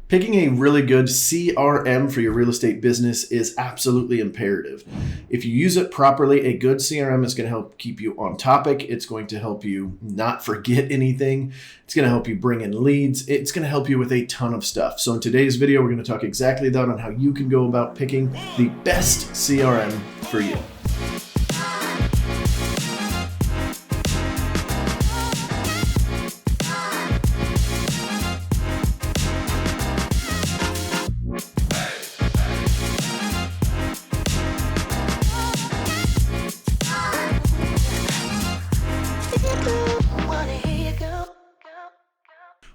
Picking a really good CRM for your real estate business is absolutely imperative. If you use it properly, a good CRM is going to help keep you on topic. It's going to help you not forget anything. It's going to help you bring in leads. It's going to help you with a ton of stuff. So in today's video, we're going to talk exactly that on how you can go about picking the best CRM for you.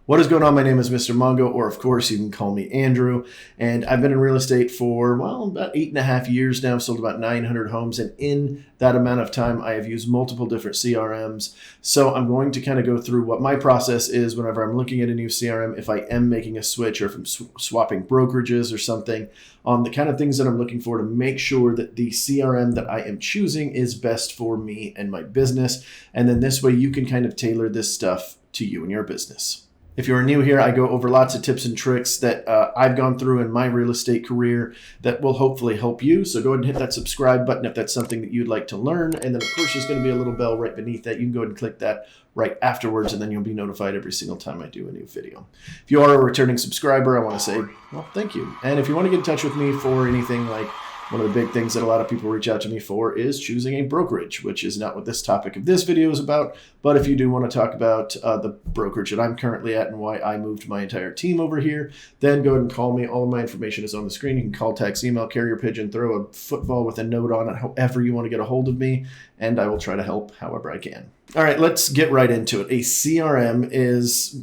What is going on? My name is Mister Mongo, or of course you can call me Andrew, and I've been in real estate for, about 8.5 years now. I've sold about 900 homes, and in that amount of time, I have used multiple different CRMs. So I'm going to kind of go through what my process is whenever I'm looking at a new CRM, if I am making a switch or if I'm swapping brokerages or something, on the kind of things that I'm looking for to make sure that the CRM that I am choosing is best for me and my business. And then this way you can kind of tailor this stuff to you and your business. If you're new here, I go over lots of tips and tricks that I've gone through in my real estate career that will hopefully help you. So go ahead and hit that subscribe button if that's something that you'd like to learn. And then of course, there's going to be a little bell right beneath that. You can go ahead and click that right afterwards, and then you'll be notified every single time I do a new video. If you are a returning subscriber, I want to say, well, thank you. And if you want to get in touch with me for anything, like one of the big things that a lot of people reach out to me for is choosing a brokerage, which is not what this topic of this video is about. But if you do want to talk about the brokerage that I'm currently at and why I moved my entire team over here, then go ahead and call me. All of my information is on the screen. You can call, text, email, carrier pigeon, throw a football with a note on it, however you want to get a hold of me, and I will try to help however I can. All right, let's get right into it. A CRM is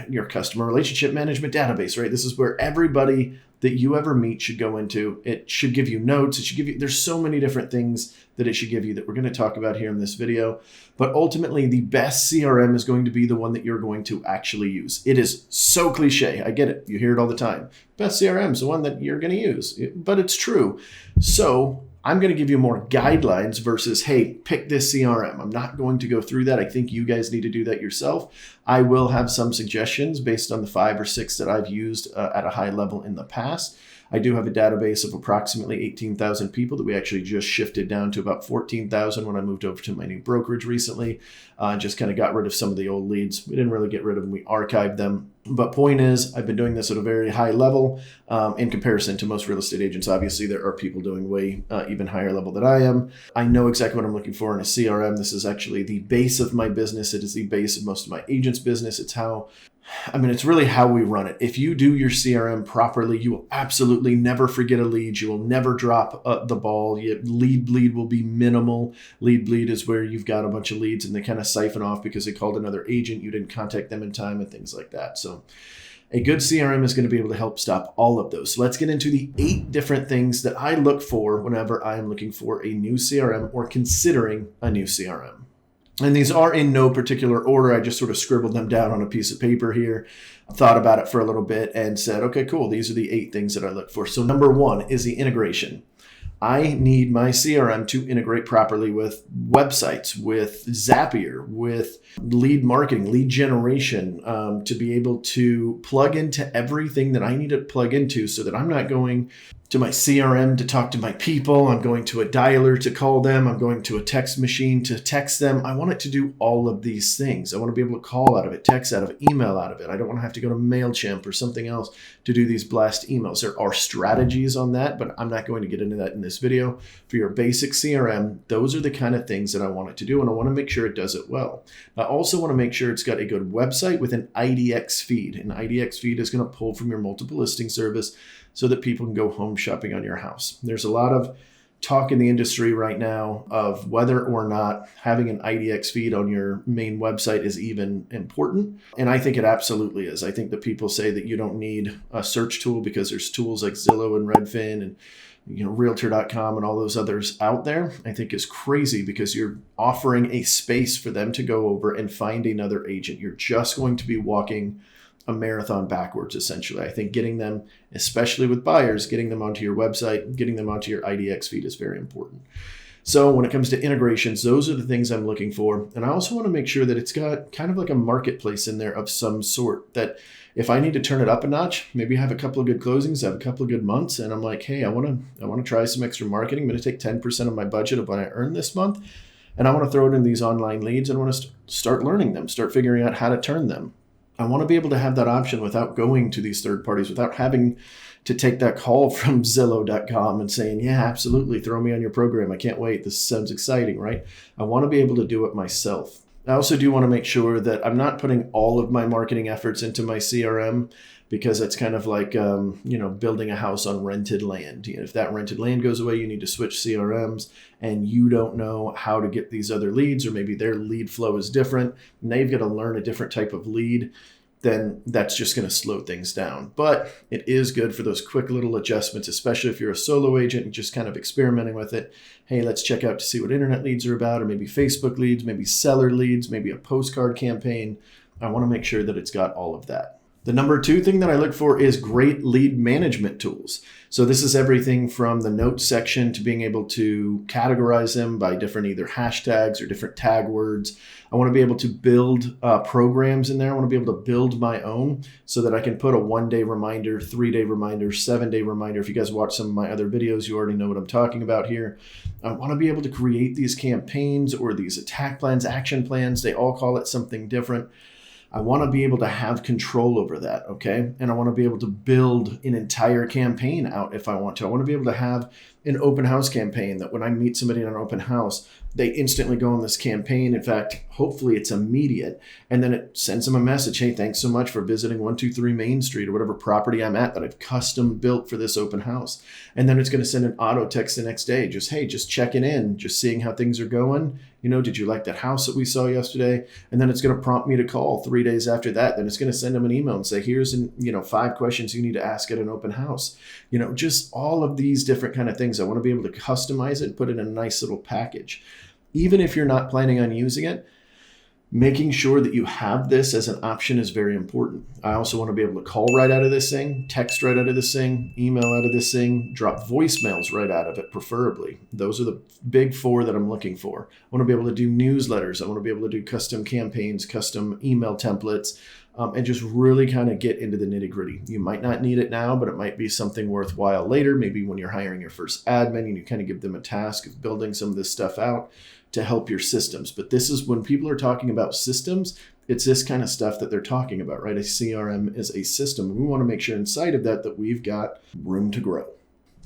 your customer relationship management database, right? This is where everybody that you ever meet should go into. It should give you notes. It should give you, there's so many different things that it should give you that we're going to talk about here in this video. But ultimately, the best CRM is going to be the one that you're going to actually use. It is so cliche. I get it. You hear it all the time. Best CRM is the one that you're going to use, but it's true. So I'm going to give you more guidelines versus, hey, pick this CRM. I'm not going to go through that. I think you guys need to do that yourself. I will have some suggestions based on the 5 or 6 that I've used at a high level in the past. I do have a database of approximately 18,000 people that we actually just shifted down to about 14,000 when I moved over to my new brokerage recently. Just kind of got rid of some of the old leads. We didn't really get rid of them. We archived them. But point is, I've been doing this at a very high level in comparison to most real estate agents. Obviously, there are people doing way even higher level than I am. I know exactly what I'm looking for in a CRM. This is actually the base of my business. It is the base of most of my agents' business. It's really how we run it. If you do your CRM properly, you will absolutely never forget a lead. You will never drop the ball. Lead bleed will be minimal. Lead bleed is where you've got a bunch of leads and they kind of siphon off because they called another agent. You didn't contact them in time and things like that. So a good CRM is going to be able to help stop all of those. So let's get into the 8 different things that I look for whenever I am looking for a new CRM or considering a new CRM. And these are in no particular order. I just sort of scribbled them down on a piece of paper here, thought about it for a little bit and said, okay, cool. These are the 8 things that I look for. So number 1 is the integration. I need my CRM to integrate properly with websites, with Zapier, with lead marketing, lead generation, to be able to plug into everything that I need to plug into so that I'm not going to my CRM to talk to my people. I'm going to a dialer to call them. I'm going to a text machine to text them. I want it to do all of these things. I want to be able to call out of it, text out of it, email out of it. I don't want to have to go to MailChimp or something else to do these blast emails. There are strategies on that, but I'm not going to get into that in this video. For your basic CRM, those are the kind of things that I want it to do, and I want to make sure it does it well. I also want to make sure it's got a good website with an IDX feed. An IDX feed is going to pull from your multiple listing service so that people can go home shopping on your house. There's a lot of talk in the industry right now of whether or not having an IDX feed on your main website is even important. And I think it absolutely is. I think that people say that you don't need a search tool because there's tools like Zillow and Redfin and Realtor.com and all those others out there. I think is crazy because you're offering a space for them to go over and find another agent. You're just going to be walking a marathon backwards, essentially. I think getting them, especially with buyers, getting them onto your website, getting them onto your IDX feed is very important. So when it comes to integrations, those are the things I'm looking for. And I also want to make sure that it's got kind of like a marketplace in there of some sort, that If I need to turn it up a notch, maybe I have a couple of good closings, I have a couple of good months, and I'm like, hey, I want to try some extra marketing. I'm going to take 10% of my budget of what I earn this month, and I want to throw it in these online leads, and I want to start learning them, start figuring out how to turn them. I want to be able to have that option without going to these third parties, without having to take that call from Zillow.com and saying, yeah, absolutely, throw me on your program. I can't wait. This sounds exciting, right? I want to be able to do it myself. I also do want to make sure that I'm not putting all of my marketing efforts into my CRM, because it's kind of like, building a house on rented land. If that rented land goes away, you need to switch CRMs, and you don't know how to get these other leads, or maybe their lead flow is different. Now you've got to learn a different type of lead. Then that's just going to slow things down. But it is good for those quick little adjustments, especially if you're a solo agent and just kind of experimenting with it. Hey, let's check out to see what internet leads are about, or maybe Facebook leads, maybe seller leads, maybe a postcard campaign. I want to make sure that it's got all of that. The number 2 thing that I look for is great lead management tools. So this is everything from the notes section to being able to categorize them by different either hashtags or different tag words. I want to be able to build programs in there. I want to be able to build my own so that I can put a 1-day reminder, 3-day reminder, 7-day reminder. If you guys watch some of my other videos, you already know what I'm talking about here. I want to be able to create these campaigns or these attack plans, action plans. They all call it something different. I want to be able to have control over that, okay? And I want to be able to build an entire campaign out if I want to. I want to be able to have an open house campaign that when I meet somebody in an open house, they instantly go on this campaign. In fact, hopefully it's immediate. And then it sends them a message. Hey, thanks so much for visiting 123 Main Street or whatever property I'm at that I've custom built for this open house. And then it's going to send an auto text the next day. Just checking in, just seeing how things are going. Did you like that house that we saw yesterday? And then it's going to prompt me to call 3 days after that. Then it's going to send them an email and say, here's 5 questions you need to ask at an open house. Just all of these different kind of things. I want to be able to customize it, put it in a nice little package. Even if you're not planning on using it, making sure that you have this as an option is very important. I also want to be able to call right out of this thing, text right out of this thing, email out of this thing, drop voicemails right out of it, preferably. Those are the big 4 that I'm looking for. I want to be able to do newsletters. I want to be able to do custom campaigns, custom email templates, and just really kind of get into the nitty-gritty. You might not need it now, but it might be something worthwhile later. Maybe when you're hiring your first admin and you kind of give them a task of building some of this stuff out to help your systems. But this is when people are talking about systems, it's this kind of stuff that they're talking about, right? A CRM is a system. We want to make sure inside of that we've got room to grow.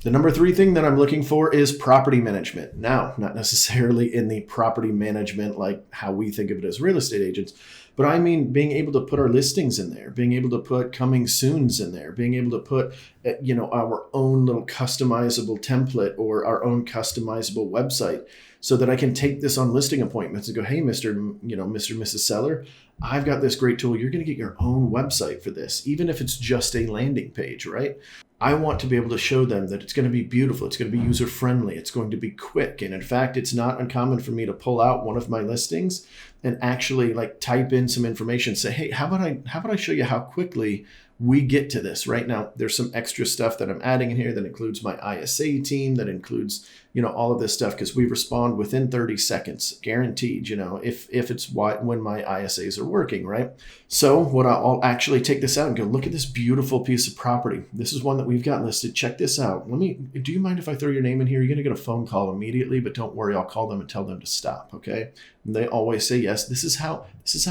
The number 3 thing that I'm looking for is property management. Now, not necessarily in the property management like how we think of it as real estate agents, but I mean being able to put our listings in there, being able to put coming soons in there, being able to put our own little customizable template or our own customizable website, so that I can take this on listing appointments and go, hey, Mr. and Mrs. Seller, I've got this great tool. You're going to get your own website for this, even if it's just a landing page, right? I want to be able to show them that it's going to be beautiful. It's going to be user-friendly. It's going to be quick. And in fact, it's not uncommon for me to pull out one of my listings and actually type in some information, say, hey, how about I show you how quickly we get to this. Right now, there's some extra stuff that I'm adding in here that includes my ISA team, that includes, all of this stuff, because we respond within 30 seconds, guaranteed, if it's when my ISAs are working, right? So I'll actually take this out and go, look at this beautiful piece of property. This is one that we've got listed. Check this out. Do you mind if I throw your name in here? You're going to get a phone call immediately, but don't worry, I'll call them and tell them to stop, okay? And they always say yes. This is how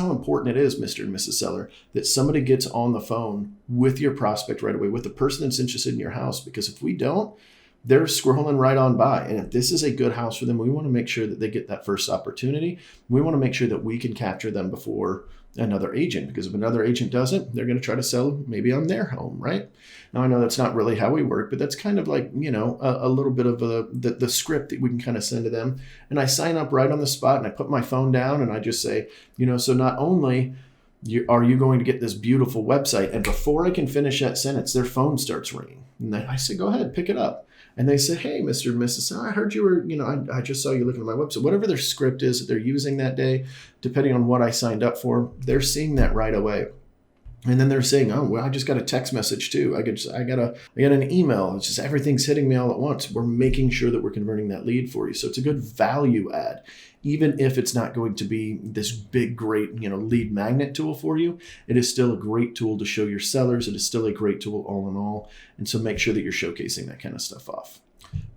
important it is, Mr. and Mrs. Seller, that somebody gets on the phone with your prospect right away, with the person that's interested in your house, because if we don't, they're scrolling right on by. And if this is a good house for them, we want to make sure that they get that first opportunity. We want to make sure that we can capture them before another agent, because if another agent doesn't, they're going to try to sell maybe on their home, right? Now, I know that's not really how we work, but that's kind of like, a little bit of the script that we can kind of send to them. And I sign up right on the spot and I put my phone down and I just say, so not only are you going to get this beautiful website, and before I can finish that sentence, their phone starts ringing. And then I say, go ahead, pick it up. And they say, hey, Mr. and Mrs. I heard you were, I just saw you looking at my website. Whatever their script is that they're using that day, depending on what I signed up for, they're seeing that right away. And then they're saying, "Oh, well, I just got a text message too. I got an email. It's just everything's hitting me all at once." We're making sure that we're converting that lead for you. So it's a good value add, even if it's not going to be this big, great, lead magnet tool for you. It is still a great tool to show your sellers. It is still a great tool all in all. And so make sure that you're showcasing that kind of stuff off.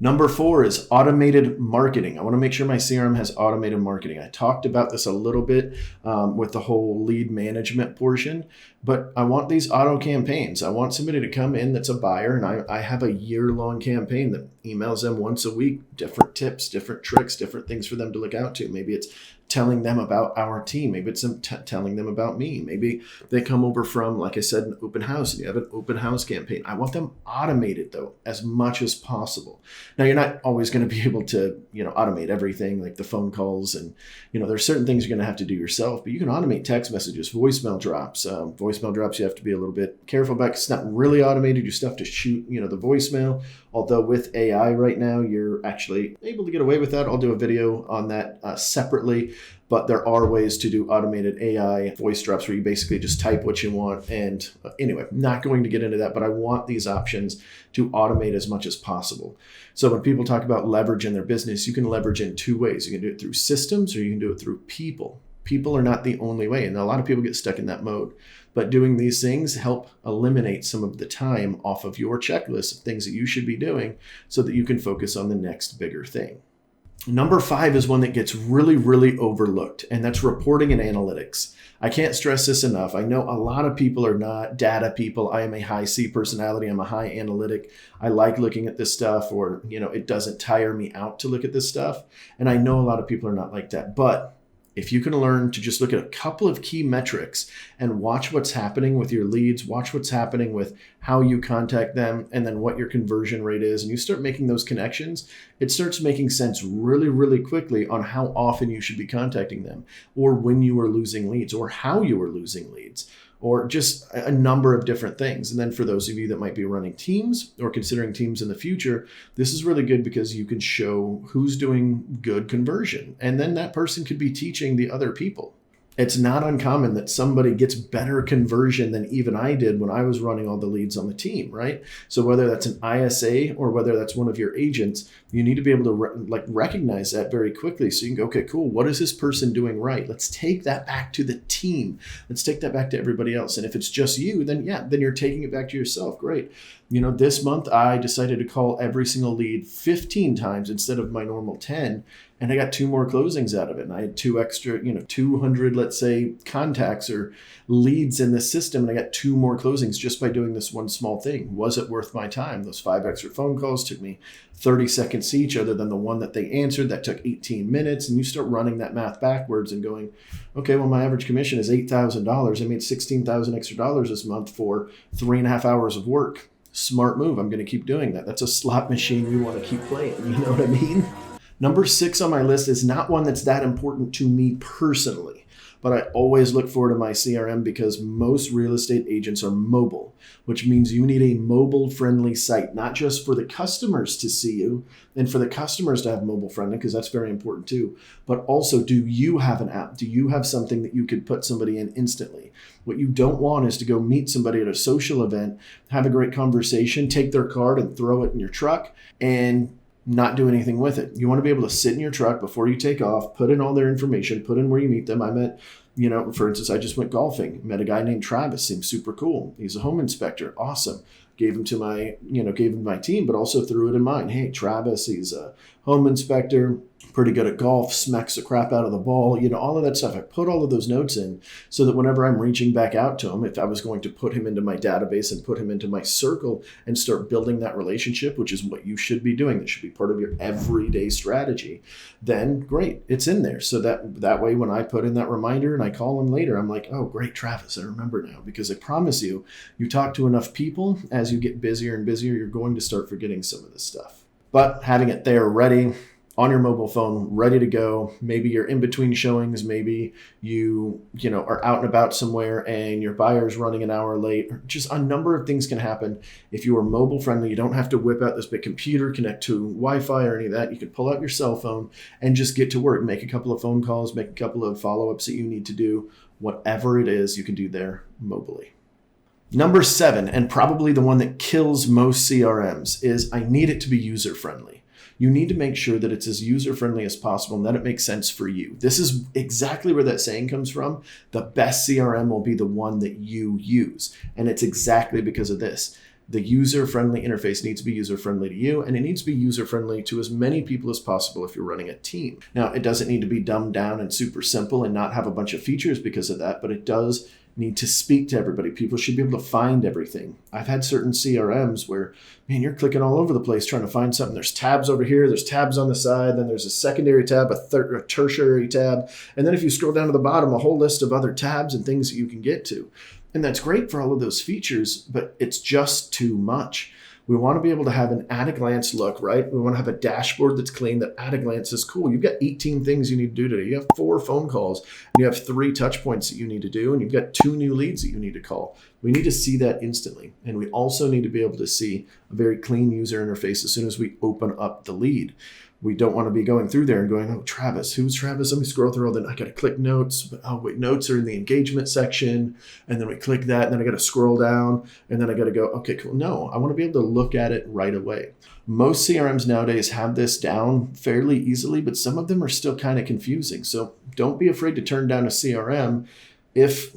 Number 4 is automated marketing. I want to make sure my CRM has automated marketing. I talked about this a little bit with the whole lead management portion, but I want these auto campaigns. I want somebody to come in that's a buyer, and I have a year-long campaign that emails them once a week, different tips, different tricks, different things for them to look out to. Maybe it's telling them about our team. Maybe it's telling them about me. Maybe they come over from, like I said, an open house, and you have an open house campaign. I want them automated, though, as much as possible. Now, you're not always going to be able to, automate everything, like the phone calls, and, there's certain things you're going to have to do yourself, but you can automate text messages, voicemail drops. Voicemail drops you have to be a little bit careful about because it's not really automated. You still have to shoot, the voicemail. Although with AI right now, you're actually able to get away with that. I'll do a video on that separately. But there are ways to do automated AI voice drops where you basically just type what you want. And anyway, not going to get into that, but I want these options to automate as much as possible. So when people talk about leverage in their business, you can leverage in 2 ways. You can do it through systems or you can do it through people. People are not the only way. And a lot of people get stuck in that mode. But doing these things help eliminate some of the time off of your checklist of things that you should be doing so that you can focus on the next bigger thing. Number 5 is one that gets really, really overlooked, and that's reporting and analytics. I can't stress this enough. I know a lot of people are not data people. I am a high C personality. I'm a high analytic. I like looking at this stuff, or, it doesn't tire me out to look at this stuff. And I know a lot of people are not like that. But if you can learn to just look at a couple of key metrics and watch what's happening with your leads, watch what's happening with how you contact them, and then what your conversion rate is, and you start making those connections, it starts making sense really, really quickly on how often you should be contacting them, or when you are losing leads, or how you are losing leads, or just a number of different things. And then for those of you that might be running teams or considering teams in the future, this is really good because you can show who's doing good conversion. And then that person could be teaching the other people. It's not uncommon that somebody gets better conversion than even I did when I was running all the leads on the team, right? So whether that's an ISA or whether that's one of your agents, you need to be able to recognize that very quickly. So you can go, okay, cool. What is this person doing right? Let's take that back to the team. Let's take that back to everybody else. And if it's just you, then you're taking it back to yourself. Great. This month I decided to call every single lead 15 times instead of my normal 10. And I got 2 more closings out of it. And I had 2 extra, 200, let's say, contacts or leads in the system. And I got 2 more closings just by doing this one small thing. Was it worth my time? Those 5 extra phone calls took me 30 seconds each, other than the one that they answered that took 18 minutes. And you start running that math backwards and going, okay, well, my average commission is $8,000. I made $16,000 extra dollars this month for 3.5 hours of work. Smart move. I'm going to keep doing that. That's a slot machine we want to keep playing. You know what I mean? Number 6 on my list is not one that's that important to me personally, but I always look forward to my CRM because most real estate agents are mobile, which means you need a mobile-friendly site, not just for the customers to see you and for the customers to have mobile-friendly, because that's very important too, but also, do you have an app? Do you have something that you could put somebody in instantly? What you don't want is to go meet somebody at a social event, have a great conversation, take their card and throw it in your truck, and not do anything with it. You want to be able to sit in your truck before you take off, put in all their information, put in where you meet them. I met, for instance, I just went golfing, met a guy named Travis, seemed super cool. He's a home inspector. Awesome. Gave him to my team, but also threw it in mine. Hey, Travis, he's a home inspector, pretty good at golf, smacks the crap out of the ball, all of that stuff. I put all of those notes in so that whenever I'm reaching back out to him, if I was going to put him into my database and put him into my circle and start building that relationship, which is what you should be doing, that should be part of your everyday strategy, then great, it's in there. So that way, when I put in that reminder and I call him later, I'm like, oh, great, Travis, I remember now. Because I promise you, you talk to enough people, as you get busier and busier, you're going to start forgetting some of this stuff. But having it there ready, on your mobile phone, ready to go. Maybe you're in between showings. Maybe you are out and about somewhere and your buyer's running an hour late. Just a number of things can happen. If you are mobile friendly, you don't have to whip out this big computer, connect to Wi-Fi or any of that. You can pull out your cell phone and just get to work. Make a couple of phone calls, make a couple of follow-ups that you need to do. Whatever it is, you can do there mobily. Number 7, and probably the one that kills most CRMs, is I need it to be user-friendly. You need to make sure that it's as user-friendly as possible and that it makes sense for you. This is exactly where that saying comes from. The best CRM will be the one that you use. And it's exactly because of this. The user-friendly interface needs to be user-friendly to you, and it needs to be user-friendly to as many people as possible if you're running a team. Now, it doesn't need to be dumbed down and super simple and not have a bunch of features because of that, but it does need to speak to everybody. People should be able to find everything. I've had certain CRMs where, man, you're clicking all over the place trying to find something. There's tabs over here, there's tabs on the side, then there's a secondary tab, a tertiary tab, and then if you scroll down to the bottom, a whole list of other tabs and things that you can get to. And that's great for all of those features, but it's just too much. We want to be able to have an at-a-glance look, right? We want to have a dashboard that's clean, that at a glance is cool. You've got 18 things you need to do today. You have 4 phone calls, and you have 3 touch points that you need to do, and you've got 2 new leads that you need to call. We need to see that instantly. And we also need to be able to see a very clean user interface as soon as we open up the lead. We don't want to be going through there and going, oh, Travis, who's Travis? Let me scroll through all that. I got to click notes. But, oh, wait, notes are in the engagement section. And then we click that. And then I got to scroll down. And then I got to go, okay, cool. No, I want to be able to look at it right away. Most CRMs nowadays have this down fairly easily, but some of them are still kind of confusing. So don't be afraid to turn down a CRM if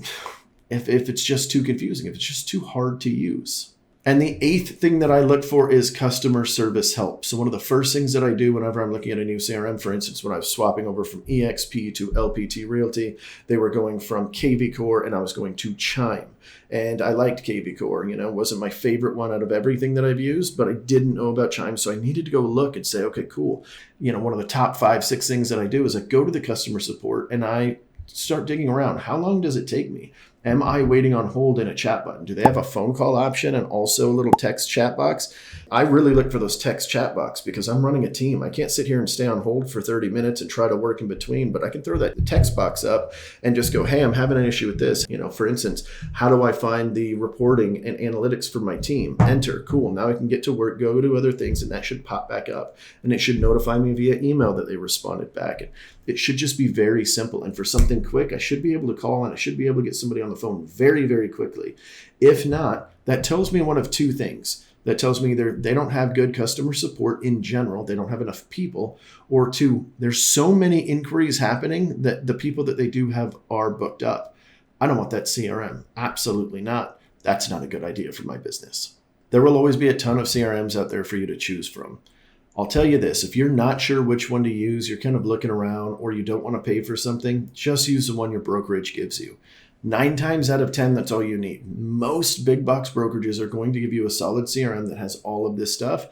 it's just too confusing, if it's just too hard to use. And the 8th thing that I look for is customer service help. So one of the first things that I do whenever I'm looking at a new CRM, for instance, when I was swapping over from EXP to LPT Realty, they were going from KV Core and I was going to Chime. And I liked KV Core, wasn't my favorite one out of everything that I've used, but I didn't know about Chime. So I needed to go look and say, okay, cool. One of the top 5, 6 things that I do is I go to the customer support and I start digging around. How long does it take me? Am I waiting on hold in a chat button? Do they have a phone call option and also a little text chat box? I really look for those text chat box because I'm running a team. I can't sit here and stay on hold for 30 minutes and try to work in between, but I can throw that text box up and just go, hey, I'm having an issue with this. For instance, how do I find the reporting and analytics for my team? Enter. Cool. Now I can get to work, go to other things, and that should pop back up. And it should notify me via email that they responded back. It should just be very simple. And for something quick, I should be able to call and I should be able to get somebody on the phone very, very quickly. If not, that tells me one of 2 things. That tells me either they don't have good customer support in general, they don't have enough people, or 2, there's so many inquiries happening that the people that they do have are booked up. I don't want that CRM. Absolutely not. That's not a good idea for my business. There will always be a ton of CRMs out there for you to choose from. I'll tell you this, if you're not sure which one to use, you're kind of looking around, or you don't want to pay for something, just use the one your brokerage gives you. 9 times out of 10, that's all you need. Most big box brokerages are going to give you a solid CRM that has all of this stuff,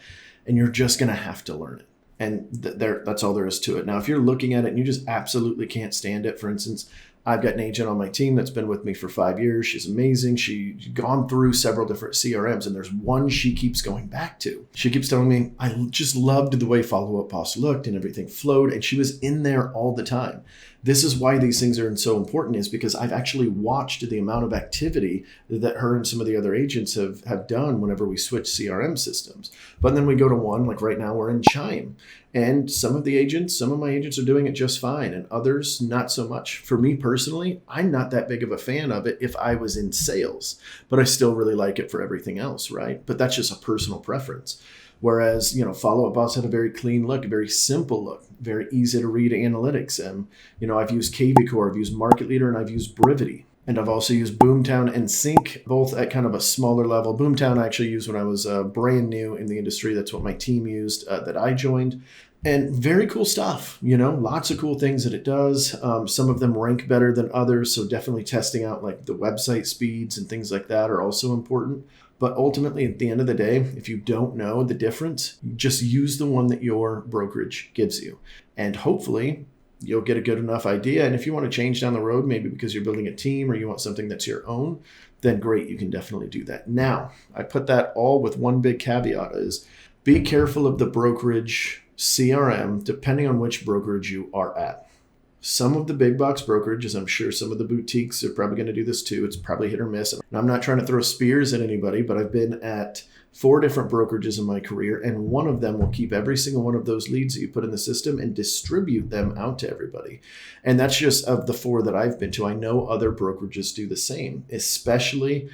and you're just going to have to learn it. And that's all there is to it. Now, if you're looking at it and you just absolutely can't stand it, for instance, I've got an agent on my team that's been with me for 5 years. She's amazing. She's gone through several different CRMs, and there's one she keeps going back to. She keeps telling me, I just loved the way Follow Up Boss looked and everything flowed, and she was in there all the time. This is why these things are so important, is because I've actually watched the amount of activity that her and some of the other agents have done whenever we switch CRM systems. But then we go to one, like right now we're in Chime. And some of my agents are doing it just fine, and others not so much. For me personally, I'm not that big of a fan of it if I was in sales, but I still really like it for everything else, right? But that's just a personal preference. Whereas, Follow Up Boss had a very clean look, a very simple look, very easy to read analytics. And, I've used KV Core, I've used Market Leader, and I've used Brivity. And I've also used Boomtown and Sync, both at kind of a smaller level. Boomtown I actually used when I was brand new in the industry. That's what my team used that I joined. And very cool stuff, lots of cool things that it does. Some of them rank better than others. So definitely testing out like the website speeds and things like that are also important. But ultimately, at the end of the day, if you don't know the difference, just use the one that your brokerage gives you. And hopefully, you'll get a good enough idea. And if you want to change down the road, maybe because you're building a team or you want something that's your own, then great, you can definitely do that. Now, I put that all with one big caveat is be careful of the brokerage CRM, depending on which brokerage you are at. Some of the big box brokerages, I'm sure some of the boutiques are probably going to do this too. It's probably hit or miss. And I'm not trying to throw spears at anybody, but I've been at 4 different brokerages in my career, and one of them will keep every single one of those leads that you put in the system and distribute them out to everybody. And that's just of the 4 that I've been to. I know other brokerages do the same, especially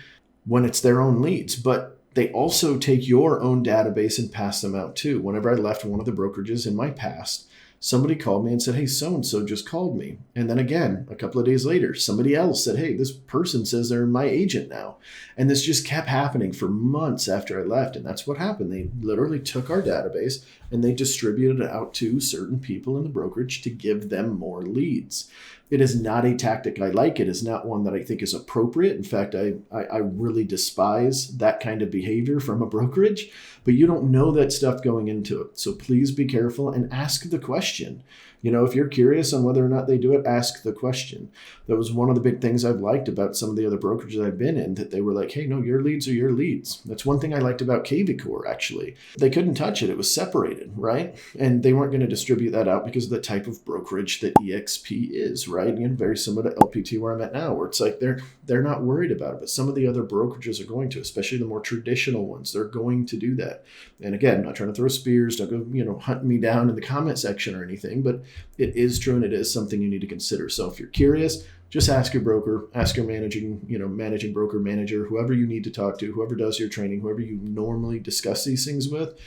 when it's their own leads, but they also take your own database and pass them out too. Whenever I left one of the brokerages in my past, somebody called me and said, hey, so-and-so just called me. And then again, a couple of days later, somebody else said, hey, this person says they're my agent now. And this just kept happening for months after I left. And that's what happened. They literally took our database and they distributed it out to certain people in the brokerage to give them more leads. It is not a tactic I like. It is not one that I think is appropriate. In fact, I really despise that kind of behavior from a brokerage, but you don't know that stuff going into it. So please be careful and ask the question. If you're curious on whether or not they do it, ask the question. That was one of the big things I've liked about some of the other brokerages I've been in, that they were like, hey, no, your leads are your leads. That's one thing I liked about KVCore, actually. They couldn't touch it. It was separated, right? And they weren't going to distribute that out because of the type of brokerage that EXP is, right? Very similar to LPT where I'm at now, where it's like they're not worried about it. But some of the other brokerages are going to, especially the more traditional ones. They're going to do that. And again, I'm not trying to throw spears, don't go, hunting me down in the comment section or anything, but it is true and it is something you need to consider. So if you're curious, just ask your broker, ask your managing broker, manager, whoever you need to talk to, whoever does your training, whoever you normally discuss these things with,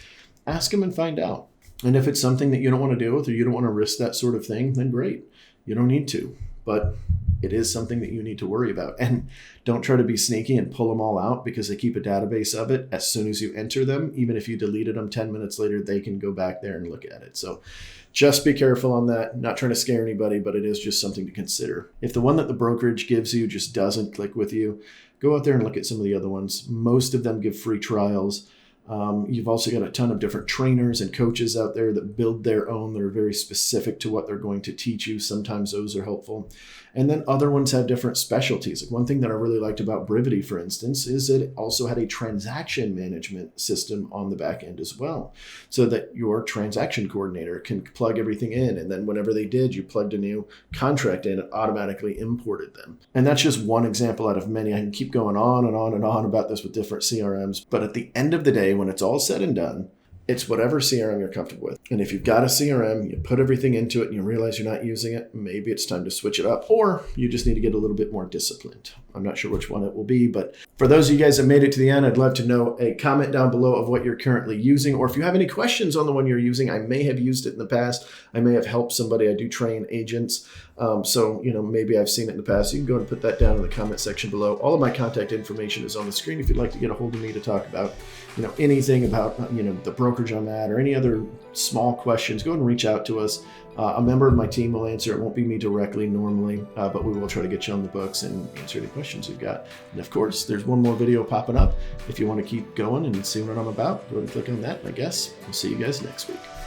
ask them and find out. And if it's something that you don't want to deal with or you don't want to risk that sort of thing, then great. You don't need to, but it is something that you need to worry about. And don't try to be sneaky and pull them all out because they keep a database of it. As soon as you enter them, even if you deleted them 10 minutes later, they can go back there and look at it. So just be careful on that. Not trying to scare anybody, but it is just something to consider. If the one that the brokerage gives you just doesn't click with you, go out there and look at some of the other ones. Most of them give free trials. You've also got a ton of different trainers and coaches out there that build their own. They're very specific to what they're going to teach you. Sometimes those are helpful. And then other ones have different specialties. Like one thing that I really liked about Brivity, for instance, is it also had a transaction management system on the back end as well, so that your transaction coordinator can plug everything in. And then whenever they did, you plugged a new contract in, it automatically imported them. And that's just one example out of many. I can keep going on and on and on about this with different CRMs. But at the end of the day, when it's all said and done, it's whatever CRM you're comfortable with. And if you've got a CRM, you put everything into it and you realize you're not using it, maybe it's time to switch it up, or you just need to get a little bit more disciplined. I'm not sure which one it will be, but for those of you guys that made it to the end, I'd love to know a comment down below of what you're currently using, or if you have any questions on the one you're using. I may have used it in the past. I may have helped somebody. I do train agents. So maybe I've seen it in the past. You can go and put that down in the comment section below. All of my contact information is on the screen if you'd like to get a hold of me to talk about anything about the brokerage I'm at or any other small questions. Go ahead and reach out to us. A member of my team will answer. It won't be me directly normally, but we will try to get you on the books and answer any questions you've got. And of course, there's one more video popping up. If you want to keep going and see what I'm about, go ahead and click on that. And I guess we'll see you guys next week.